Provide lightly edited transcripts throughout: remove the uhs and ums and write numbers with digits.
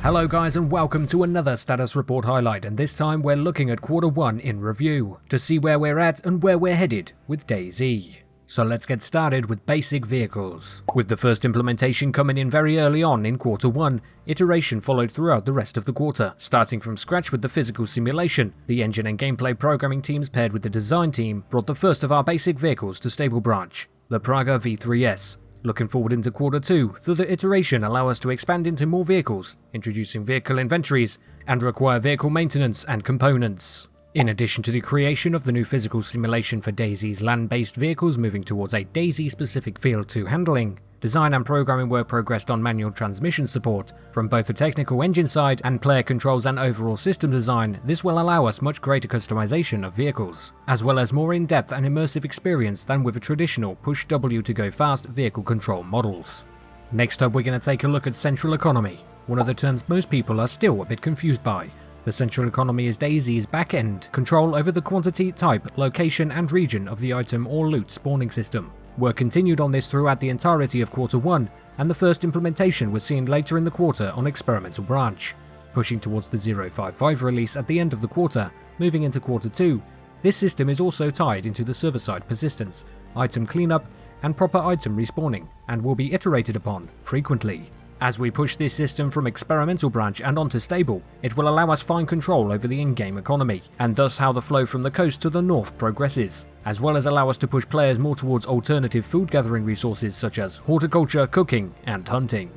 Hello guys and welcome to another status report highlight, and this time we're looking at quarter 1 in review to see where we're at and where we're headed with DayZ. So let's get started with basic vehicles. With the first implementation coming in very early on in quarter 1, iteration followed throughout the rest of the quarter, starting from scratch with the physical simulation. The engine and gameplay programming teams paired with the design team brought the first of our basic vehicles to stable branch, the Praga V3S. Looking forward into quarter 2, further iteration allow us to expand into more vehicles, introducing vehicle inventories, and require vehicle maintenance and components. In addition to the creation of the new physical simulation for DayZ's land-based vehicles moving towards a DayZ-specific field to handling, design and programming work progressed on manual transmission support. From both the technical engine side and player controls and overall system design, this will allow us much greater customization of vehicles, as well as more in-depth and immersive experience than with a traditional push W to go fast vehicle control models. Next up, we're going to take a look at central economy, one of the terms most people are still a bit confused by. The central economy is DayZ's back-end control over the quantity, type, location and region of the item or loot spawning system. Work continued on this throughout the entirety of quarter 1, and the first implementation was seen later in the quarter on experimental branch. Pushing towards the 0.55 release at the end of the quarter, moving into quarter 2, this system is also tied into the server-side persistence, item cleanup, and proper item respawning, and will be iterated upon frequently. As we push this system from experimental branch and onto stable, it will allow us fine control over the in-game economy, and thus how the flow from the coast to the north progresses, as well as allow us to push players more towards alternative food gathering resources such as horticulture, cooking, and hunting.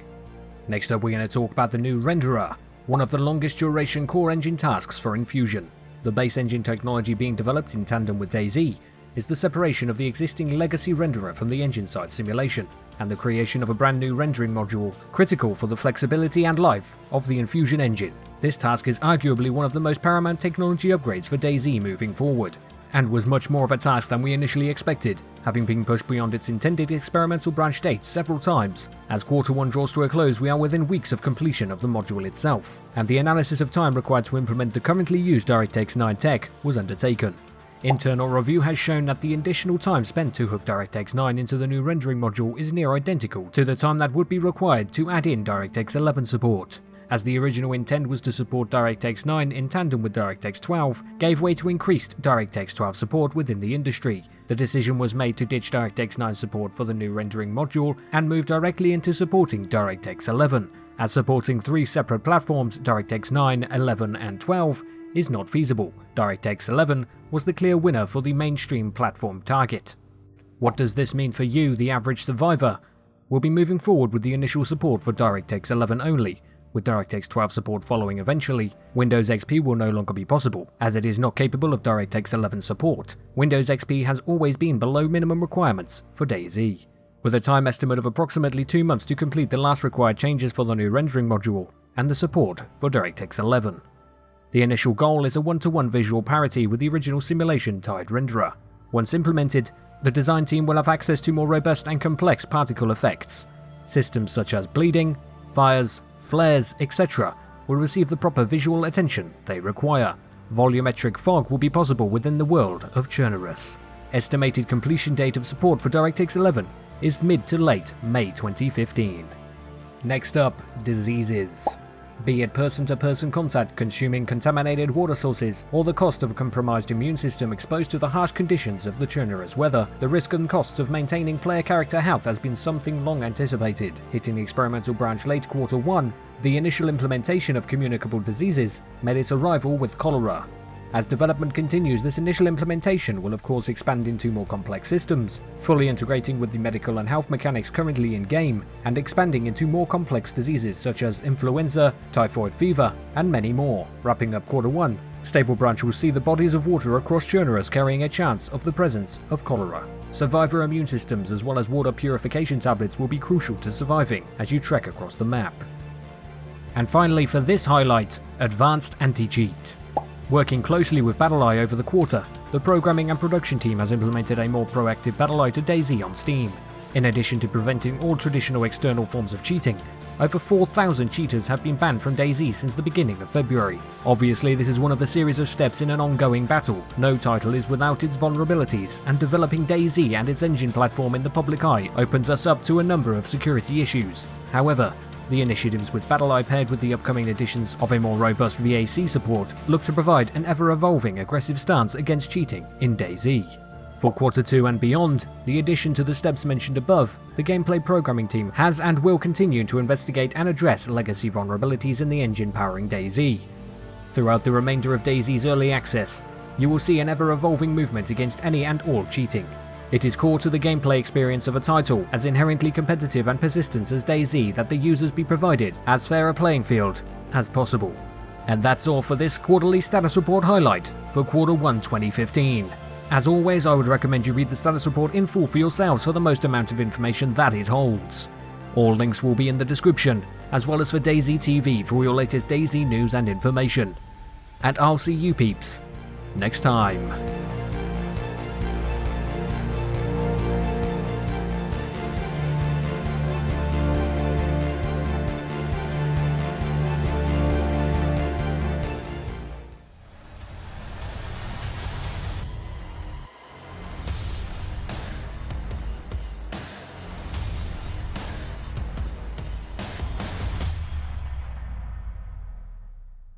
Next up, we're going to talk about the new renderer, one of the longest duration core engine tasks for Infusion. The base engine technology being developed in tandem with DayZ is the separation of the existing legacy renderer from the engine side simulation, and the creation of a brand new rendering module critical for the flexibility and life of the Infusion engine. This task is arguably one of the most paramount technology upgrades for DayZ moving forward, and was much more of a task than we initially expected, having been pushed beyond its intended experimental branch dates several times. As quarter 1 draws to a close, we are within weeks of completion of the module itself, and the analysis of time required to implement the currently used DirectX 9 tech was undertaken. Internal review has shown that the additional time spent to hook DirectX 9 into the new rendering module is near identical to the time that would be required to add in DirectX 11 support, as the original intent was to support DirectX 9 in tandem with DirectX 12, gave way to increased DirectX 12 support within the industry. The decision was made to ditch DirectX 9 support for the new rendering module and move directly into supporting DirectX 11, as supporting 3 separate platforms, DirectX 9, 11 and 12, is not feasible. DirectX 11 was the clear winner for the mainstream platform target. What does this mean for you, the average survivor? We'll be moving forward with the initial support for DirectX 11 only, with DirectX 12 support following eventually. Windows XP will no longer be possible, as it is not capable of DirectX 11 support. Windows XP has always been below minimum requirements for DayZ, with a time estimate of approximately 2 months to complete the last required changes for the new rendering module and the support for DirectX 11. The initial goal is a 1-to-1 visual parity with the original simulation-tied renderer. Once implemented, the design team will have access to more robust and complex particle effects. Systems such as bleeding, fires, flares, etc. will receive the proper visual attention they require. Volumetric fog will be possible within the world of Chernarus. Estimated completion date of support for DirectX 11 is mid to late May 2015. Next up, diseases. Be it person-to-person contact consuming contaminated water sources, or the cost of a compromised immune system exposed to the harsh conditions of the Chernarus weather, the risk and costs of maintaining player character health has been something long anticipated. Hitting the experimental branch late quarter 1, the initial implementation of communicable diseases made its arrival with cholera. As development continues, this initial implementation will of course expand into more complex systems, fully integrating with the medical and health mechanics currently in-game, and expanding into more complex diseases such as influenza, typhoid fever, and many more. Wrapping up quarter 1, stable branch will see the bodies of water across Chernarus carrying a chance of the presence of cholera. Survivor immune systems as well as water purification tablets will be crucial to surviving as you trek across the map. And finally for this highlight, advanced AntiCheat. Working closely with BattleEye over the quarter, the programming and production team has implemented a more proactive BattleEye to DayZ on Steam. In addition to preventing all traditional external forms of cheating, over 4,000 cheaters have been banned from DayZ since the beginning of February. Obviously, this is one of the series of steps in an ongoing battle. No title is without its vulnerabilities, and developing DayZ and its engine platform in the public eye opens us up to a number of security issues. However, The initiatives with BattleEye paired with the upcoming additions of a more robust VAC support look to provide an ever-evolving aggressive stance against cheating in DayZ. For Quarter 2 and beyond, the addition to the steps mentioned above, the gameplay programming team has and will continue to investigate and address legacy vulnerabilities in the engine powering DayZ. Throughout the remainder of DayZ's early access, you will see an ever-evolving movement against any and all cheating. It is core to the gameplay experience of a title as inherently competitive and persistent as DayZ that the users be provided as fair a playing field as possible. And that's all for this quarterly status report highlight for Quarter 1 2015. As always, I would recommend you read the status report in full for yourselves for the most amount of information that it holds. All links will be in the description, as well as for DayZ TV for your latest DayZ news and information. And I'll see you peeps next time.